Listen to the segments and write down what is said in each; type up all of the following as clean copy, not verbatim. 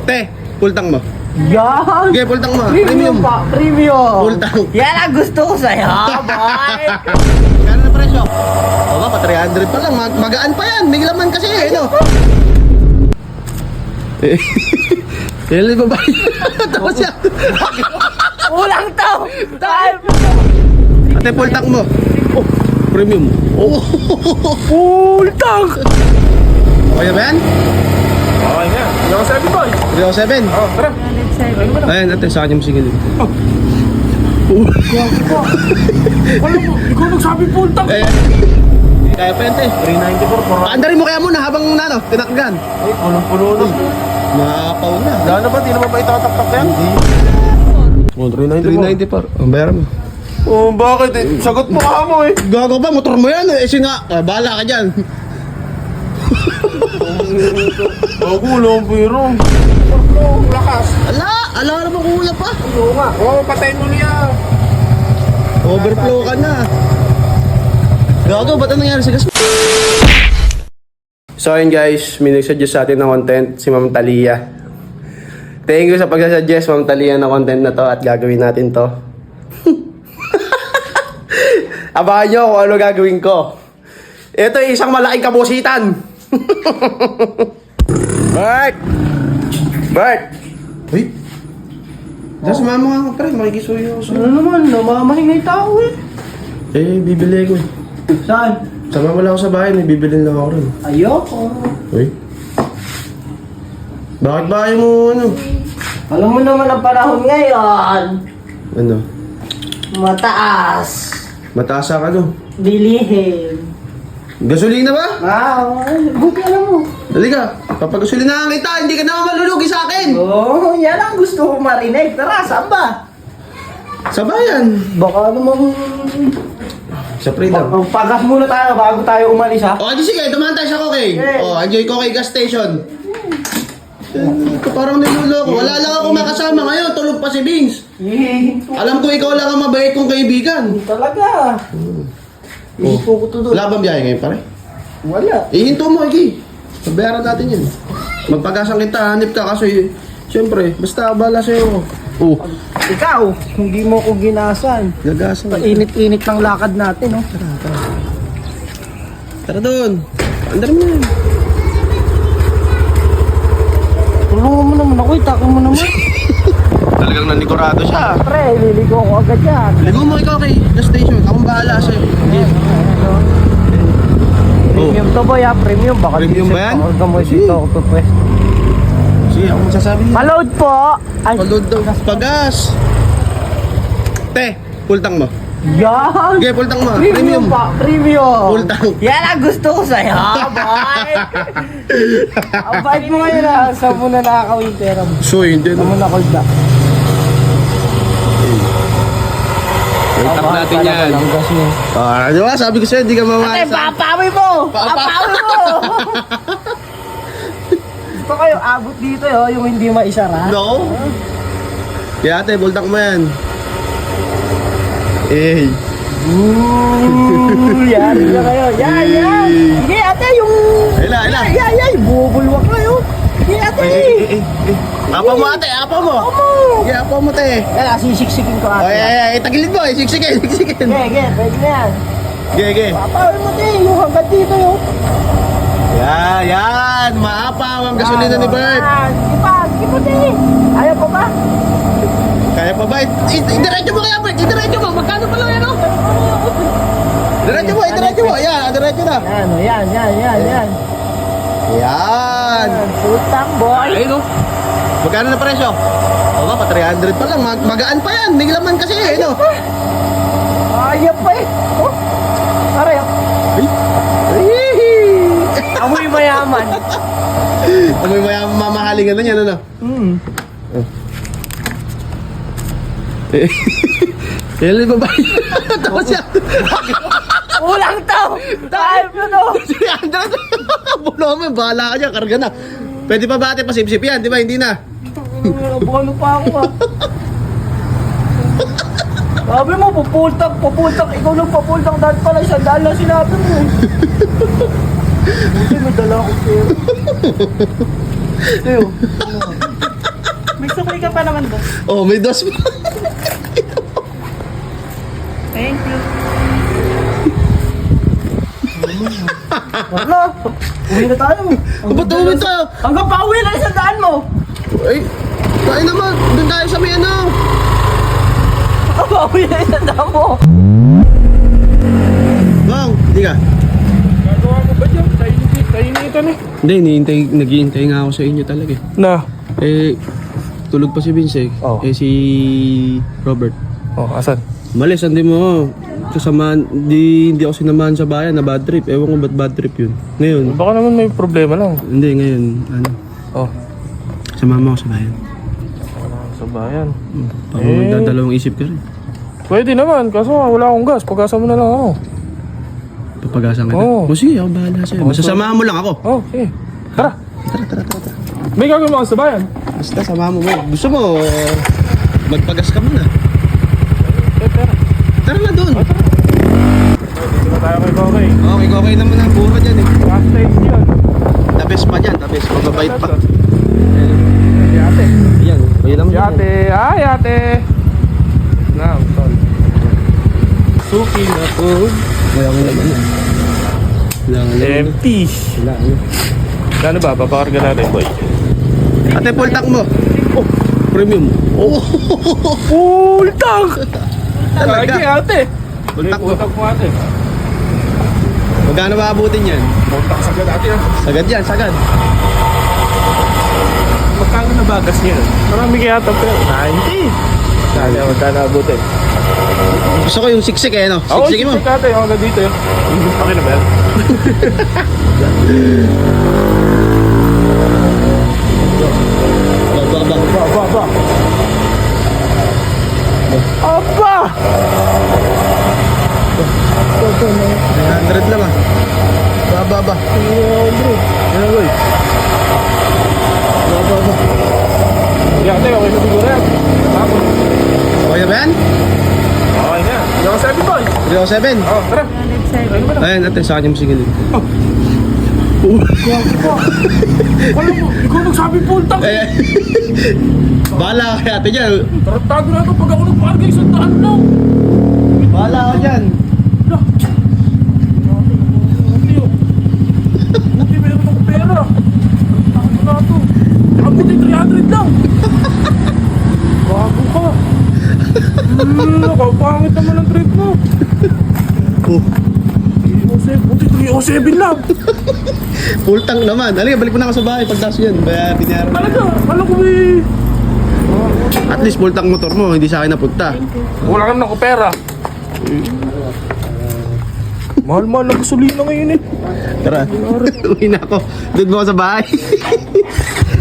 Te, pultang mo. Yan! Okay, pultang mo. Premium pa! Premium! Pultang. Yan ang gusto ko sa'yo, boy! Kano na presyo? O ba, pa 300 pa lang. Magaan pa yan. May laman kasi eh, no? Yan yung babae. Tapos yan. Ulang to! Dahil Ate, pultang mo. Oh, premium. Oh. full tank! Okay ba yan? Okay nga. Hindi ako sabi boy. 307. Oh, tara. Ayan, ate, sa kanya mo sige. Alam mo, ikaw nagsabi full tank. Eh, kaya pa yan, te. 394 po. Paandarin mo kaya muna habang tinakgan. Ay, punong-puno na. Nakapaw na. Lalo ba? Di naman ba itataktak yan? Oh, 394. 390 par. Ang bayaran mo. Oh, bakit eh? Sagot mo ka mo eh. Gago ba? Motor mo yan eh. Singa. Bahala ka dyan. Bago, lang pero. Lakas. Ala na ba kung wala pa? Oo nga. Oo, patayin mo niya. Overflow ka na. Gago, ba't ang nangyari sa gas? So ayun guys, may nagsuggest sa atin ng content, si Ma'am Talia. Thank you sa pag-suggest, Ma'am Talia, ng content na to at gagawin natin to. Abangan nyo kung ano gagawin ko. Ito ay isang malaking kabusitan. Bert! Bert! Uy! Diyos, mama nga pre, makikisuyo ko. Ano naman, namamahing na yung tao eh. Eh, bibili ko eh. Saan? Sama mo lang ako sa bahay, may bibili lang ako rin. Ayoko. Uy? Bakit bahay mo ano? Alam mo naman ang panahon ngayon. Ano? Mataas. Mataasa ka no? Bilihin. Gasolina ba? Buti alam mo. Dali ka, papagasolina kita, hindi ka naman malulugi sa akin! Oo, yan ang gusto ko marinig. Tara, saan ba? Sa bayan! Baka naman... Sa Freedom. Pagas muna tayo bago tayo umalis ha. O, di sige, dumaan tayo sa Kokey. Okay. O, enjoy Kokey gas station. Ito parang niluloko. Wala lang ako makasama ngayon, tulog pa si Vince. Alam ko ikaw lang ang mabait kong kaibigan. Talaga. Ihipo ko to doon. Wala bang biyahe ngayon pare? Wala. Ihinto mo, Iki. Pabayaran natin yun. Magpagasan kita, hanip ka kasi, siyempre, basta bala sa'yo. Oh, Ikaw, hindi mo ko ginasan. gagasan. Painit-init ng lakad natin, no? Tara doon. Andar mo yan. Tulungan mo naman ako, itaka mo naman. Talagang nanigurado siya. Pre, liligo ko agad yan. Ligo mo ikaw kay gas station. Akong bahala sa'yo. Premium to boy ha, premium. Baka Premium ba yan? Gamoy dito ako to pwes. Sige, ako magsasabi niya. Paload po! Ay, Paload daw. Pagas. Te, pultang mo. yan! Okay, pultang mo. Premium pa, premium! Full tank. Yan ang gusto ko sa'yo, boy! Ang bait mo ngayon ha, saan mo na nakakawin pera mo? So, hindi Saan mo na. na kolda? Tap natin yan. Di ba? Sabi ko sa'yo, hindi ka Ate, mamahal sa... papawi mo! Papawi mo! Ito kayo, abot dito yung hindi maisara. No? Kaya ate, pultang mo yan. Eh. Yan, yan kayo. Yan, yan! Sige ate, yung... Ila. Yan, bubulwak na yun. Sige ate! Apa mo ate, apa mo. Sige, apa mo te. Kaya, sisiksikin ko ate. Ay, tagilid mo eh. Siksikin. Sige, pwede na yan. Sige. Papawi mo te, yung hanggang dito yung... Yan. Maapaw ang gasolina ni Bert. Sige pa te. Ayaw pa ba? Kaya pa ba? Diretso mo kaya Bert. Diretso mo. Magkano pa lang yan o? Diretso mo. Yan, diretso na. Yan. Yan. Putang boy. Ayun o. Magkano na presyo? O ba, pa 300 pa lang. Magaan pa yan. May laman kasi eh, no? Ayaw pa eh. Oh. Aray. Amoy mayaman. May mamahaling ano yan, ano? Yan yung babae. Tapos yan. Ulang to! Dahil mo to! Si Andres. Bulo mo, bahala ka dyan. Karga na. Pwede pa ba ate pasipsip yan? Di ba? Hindi na. Bono pa ako ah. Sabi mo, pupultak. Ikaw lang papultak. Dahil pala isang dahil lang sinabi mo eh. Buti may dala ako sa'yo. Sa'yo. Bawi ka pa naman doon. Oh, may dos pa. Thank you. Wala. Uwi na tayo. Ba't uwi tayo? Hanggang pa uwi na isang daan mo. Ay, tayo naman. Doon tayo sa may ano. Hanggang pa uwi na isang daan mo. Bang, hindi ka. Gagawa mo ba dyan? Kainitan eh. Hindi, naghihintay nga ako sa inyo talaga eh. Na? Eh, tulog pa si Vince eh. Oh. Eh, si Robert. Oh, asan? Malis, hindi mo. Kasamaan, hindi ako sinamahan sa bayan na bad trip. Ewan ko ba't bad trip yun. Ngayon, Baka naman may problema lang. hindi, ngayon, ano, Oh. samahan mo ako sa bayan. Sa bayan. Baka Eh. magdadalawang isip ka rin. Pwede naman, kaso wala akong gas. Pagkasa mo na lang ako. Papagasan kita. Oo. O sige, ako bahala sa'yo. Basta samahan mo lang ako. Oh, sige. Tara. Tara. May gagawin mo ako sa bayan. Basta samahan mo. Gusto mo, magpagas ka muna. Tara. Tara na doon. Dito na tayo kay Kokay. Okay naman ang buha dyan eh. Last stage yun. The best pa dyan, the best. Mababait pa. Si ate. Yan, kaya lang Si ate. Ay, ate. Now, tol. Suki na food. Wala ko naman yan. Wala ko naman. Empty. Wala ko. Gano ba? Papakarga natin, boy. Ate, full tank mo. Oh, premium. Oh, Full tank! talaga. Lagi, ate. Full tank mo. Full tank mo, ate. Magkano maabutin yan? Full tank sagad, ate. Sagad yan, sagad. Magkano na bagas niya? Marami kaya ito, pero 90. Saan yan? Magkano abutin? Gusto ko yung siksik eh, no? Ako, Siksik mo. sisik ate. Ako na dito. Okay na ba yan? Ba. Aba! 300 lang ah. Ba. Yan, boy. Ba. Sige, ate. Okay na siguro yan. Tapos. Okay na ba yan? Okay na. Hindi ako 7, boy. 307. Oh, tara. Ano ba na? Ayun, ate, sa akin yung sige din. Wala mo. Ikaw nagsabi full tank. Eh, bahala ka kay ate dyan. Taratado na ito pag ako nagpaharga isang daan lang. Bahala ka dyan. Buti meron akong pera. Ano na ito? Buti 300 lang. Bago ka. Nakapangit naman ang trip mo. Oh, 307. Buti 307 lang. full tank naman. Halika, balik mo na ako sa bahay. Pagtaso yan. Kaya binayaran. Talaga. Alam ko may... At least full tank motor mo. Hindi sa akin napunta. Wala ka na ako pera. Mahal-mahal na gasolina ngayon eh. Tara. Uwi na ako. Doon mo ako sa bahay.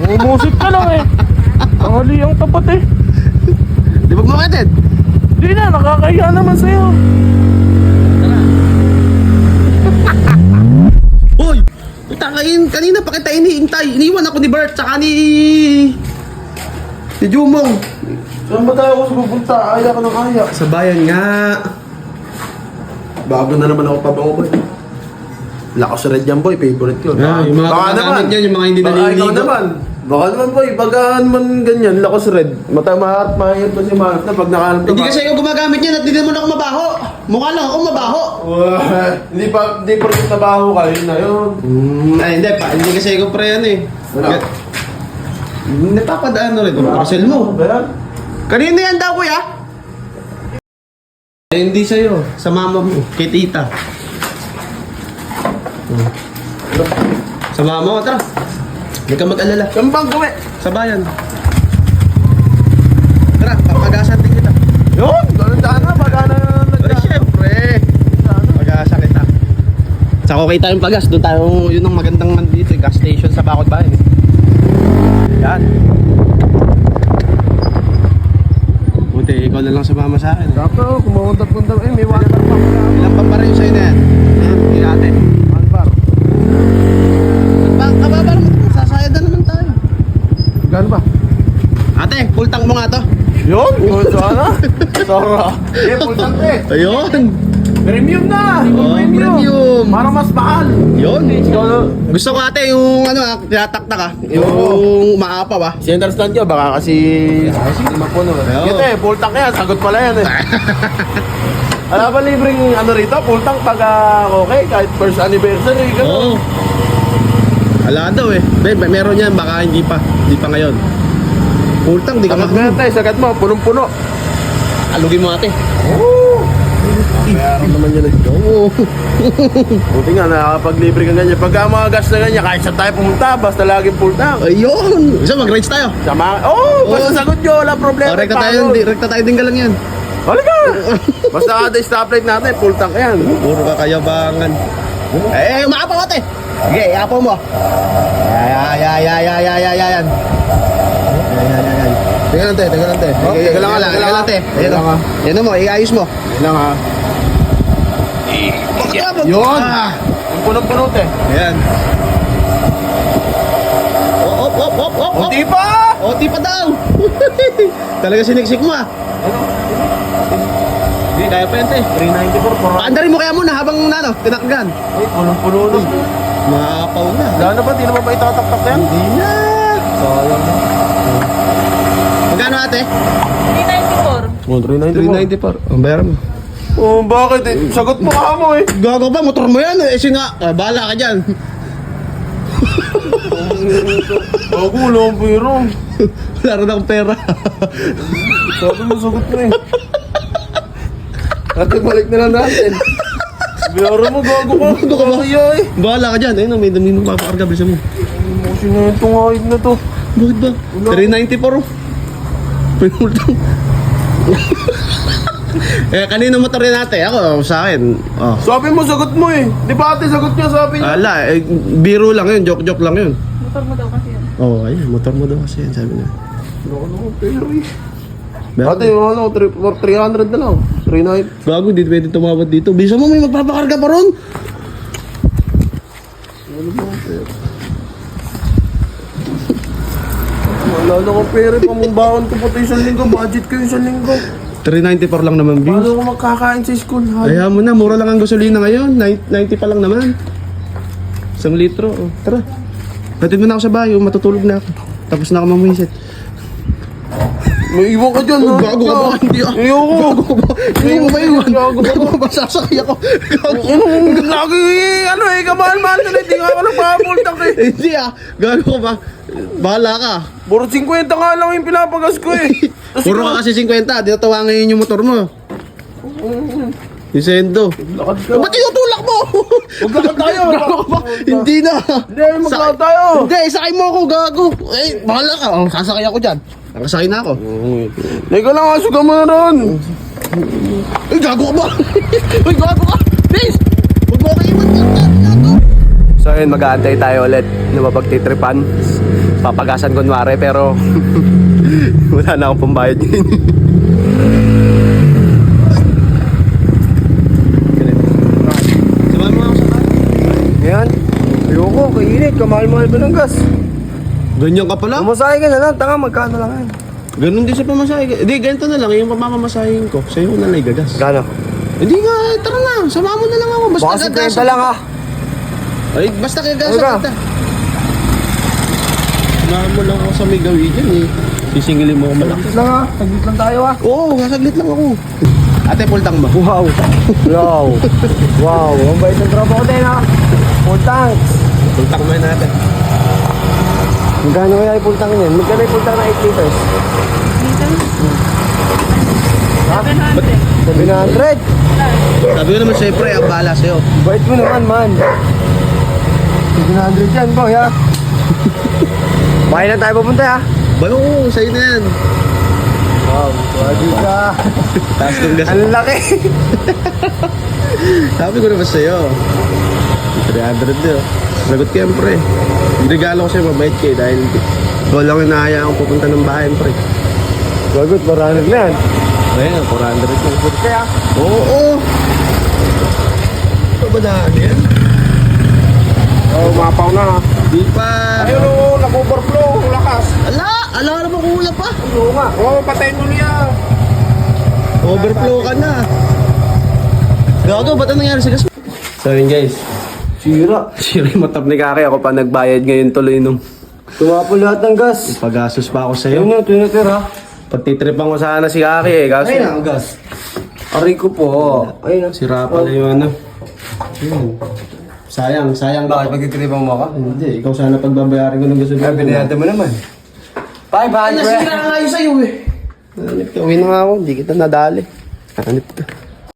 Mumusik ka lang eh. Tanghali ang tapat eh. Di ba kumakatid? Di na, nakakahiya naman sa'yo. Hoy! Takain, kanina pa kita iniintay. Iniwan ako ni Bert, tsaka ni Jumong. Saan ba tayo kung pupunta? Kaya ka na kaya. Sa bayan nga. Bago na naman ako pabango boy. Lakas red yan boy, favorite yun. Yung mga kakagamit yan, yung mga hindi Baka ikaw naliligo. naman. Baka naman boy, pagka naman ganyan, lakas red. Mahirap pa si Manap na pag nakahanap ka Hindi ba? kasi ako gumagamit yan at hindi naman ako mabaho. Mukha lang ako mabaho. Hindi pa rin nabaho ka, yun na yun. Ay, hindi pa. Hindi kasi ako pre yan eh. Ano? Napapadaan na rin. Parcel mo. Ba yan? Kanina yan daw kuya. Eh, hindi sa'yo. Sa mama mo. Kay tita. Sa mama mo. Tara. Hindi ka mag-alala. Saan bang gawin? Sa bayan. Tara, papagasan din kita. Yun! Ganun daan na, pagka na Ay, syempre. Pag-asa kita. Sa ko kita yung pagas. Doon tayo, yun ang magandang dito. Gas station sa Bakod Bayan. Yan. Buti, ikaw na lang sumama sa akin. Dapat, kumaundap-undap eh, may water pa. Ilang pa pa rin yung sa'yo na yan? Hindi natin. One bar. Kababa naman. Sasayad na naman tayo. Gano'n ba? Ate, full tank mo nga to. Yun! Yun, sana? Sara. Eh, full tank eh. Ayun. Premium na! Oh, premium. Para mas mahal. Yun. Gusto ko ate yung ano tinataktak yung maapaw Si understand nyo, baka kasi hindi mapuno. Oo. Kita full tank yan. Sagot pala yan Wala ba libreng ano rito? Full tank pag okay, kahit first anniversary. Oo. Wala daw meron yan, baka hindi pa ngayon. Pultang, di ka Sagat nga tayo, sagat mo, punong-puno. alugin mo ate. Meron naman yan Oo. Buti nga, nakakapaglibre ka ganyan. Pagka mga gas na ganyan, kahit saan tayo pumunta, basta laging full tank. Ayun. Isa mag-rides tayo. Sama, basta sagot nyo, wala problema. Rekta tayo din galang yan. Halika! Basta kada stoplight natin, full tank yan. Puro kakayabangan. Maapaw ate. Sige, iapaw mo. Yan. Teka lang te. Teka lang te. Yan mo, iayos mo. Lang ha. Yun. Yung punong-puno Ayan. Op. Hindi pa! Oti pa daw. Talaga siniksik mo Hindi, kaya pa yan te. 394 po. Paandarin mo kaya muna habang tinakgan. Ay, punong-puno na. Maapaw na. Wala na ba? Di na ba itataktak yan? Hindi na. Sayang na. Magkano ate? 394. Oh, 394. Ang bayaran mo. Oh, bakit Sagot mo ka mo Gago ba? Motor mo yan bahala ka dyan. Ako, wala akong pera. Wala rin akong pera. Sabi mo, sagot mo Ate, balik na lang natin. Biyara mo, gago ka. Gago ka ba? Kaya Bahala ka dyan. Ayun, may dami mo papakarga. Bilisan mo. Emotion na itong hahid na to. Bakit ba? 394 Pinultang. Kanino motor rin natin? Ako, sa akin. Sabi mo, sagot mo Di ba ate, sagot niya, sabi niya. Ala, biro lang yun. Joke lang yun. Motor mo daw kasi yan. Ayun. Motor mo daw kasi yan. Sabi niya. Ano, pero Ate, 300 na lang. 390. Bago, hindi pwede tumawad dito. Bisa mo, may magpapakarga pa ron. Wala na akong pera. Pamumbaon ko pa ito isang linggo. Budget ko isang linggo. 394 lang naman, Paano Vince. ako magkakain sa school? Kaya mo na, mura lang ang gasolina ngayon. 90 pa lang naman. 1 litro. Tara. Hatid mo na ako sa bayo. Matutulog na ako. Tapos na ako mamuisit. May iwan ka dyan, Gago ka ba? Hindi ako. Ayoko. Gago ka ba? Hindi mo ba iwan? Gago ka ba? Sasakay ako. Gago. Lagi, kamahal-mahal na hindi nga ako nagpapultak Hindi Gago ka ba? Bahala ka. Puro 50 nga lang yung pinapagas ko Tas Puro ka kasi 50. Dinatawa ngayon yung motor mo. Yung Sendo. Lakad ka. Ba't tinutulak mo? Maglakad tayo. Gago ka ba? Hindi na. Hindi, maglakad tayo. Hindi, sakay mo ako, gago. Bahala ka. Sasakay ako dyan. Nakasakay na ako. Teka lang, asuga mo na ron. Gago ka ba? Gago ka. Please. Huwag mo kayo gago. So ayun, mag-aantay tayo ulit na mapagtitripan. Papagasan kunwari pero wala na akong pambayad yun. Samahan mo ako sa bahay. Ngayon, ayoko, kainit, kamahal-mahal ba ng gas? Ganyan ka pala? Pumasahe ka na lang, tanga, magkano lang yan? Ganun din sa pamasahe. Hindi, ganito na lang. Yung pamamamasahin ko. Sa'yo ko na lang igagas. Gano? Hindi nga, tara na. Samahan mo na lang ako. Basta Baka 50 lang ha. Ay, basta kagasa Ano ka? kita. Samahan mo lang ako sa may gawin dyan Sisingilin mo ako malakas. Lang ha, saglit lang tayo ha. Oo, sasaglit lang ako. Ate, pultang ba? Wow. Wow. Wow. Ang bait ng tropa ko din ha. Full tanks. Pultang mo natin. Magkano kaya yung full tank niyan? Magkano yung full tank na 8 liters? Ha? 700. Sabi ko naman sa'yo, pre, ang bahala sa'yo. Bait mo naman, man. 700 yan, boy ha. Bakit na tayo pupunta ha? Bayo, sa'yo na yan. Wow, wagi ka. Taas ng gas. Ang laki. Sabi ko naman sa'yo. 300 din. Sagot ka yan, pre. Regalo ko sa'yo, mabait kayo dahil ikaw lang yung nahaya akong pupunta ng bahay, pre. Bagot, 400 na yan. Ayan, 400 lang. Kaya? Oo. Ito ba daan yan? Oh, mapaw na ha. Di pa. Ayun o, nag-overflow, lakas. Ala na ba kula pa? Oo nga. Oo, patayin mo niya. Overflow ka na. Gago, ba't ang nangyari sa gas? So yun guys. Sira. Sira yung motor ni Kaki. Ako pa nagbayad ngayon tuloy nung Tumapon lahat ng gas. pag-asos pa ako sa'yo. Ayun na, tinatira. Pagtitripan ko sana si Kaki eh. Kaso Ayun na, ang gas. Aray ko po. Ayun na. sira pala yung ano. Sayang Bakit pagtitripan mo ako? Hindi, ikaw sana pagbabayarin ko ng gasolina. Binayatan mo naman. Ay, nasira nga yun sa'yo eh. Hanip ka. Uwi na nga ako. Hindi kita nadali. Hanip ka.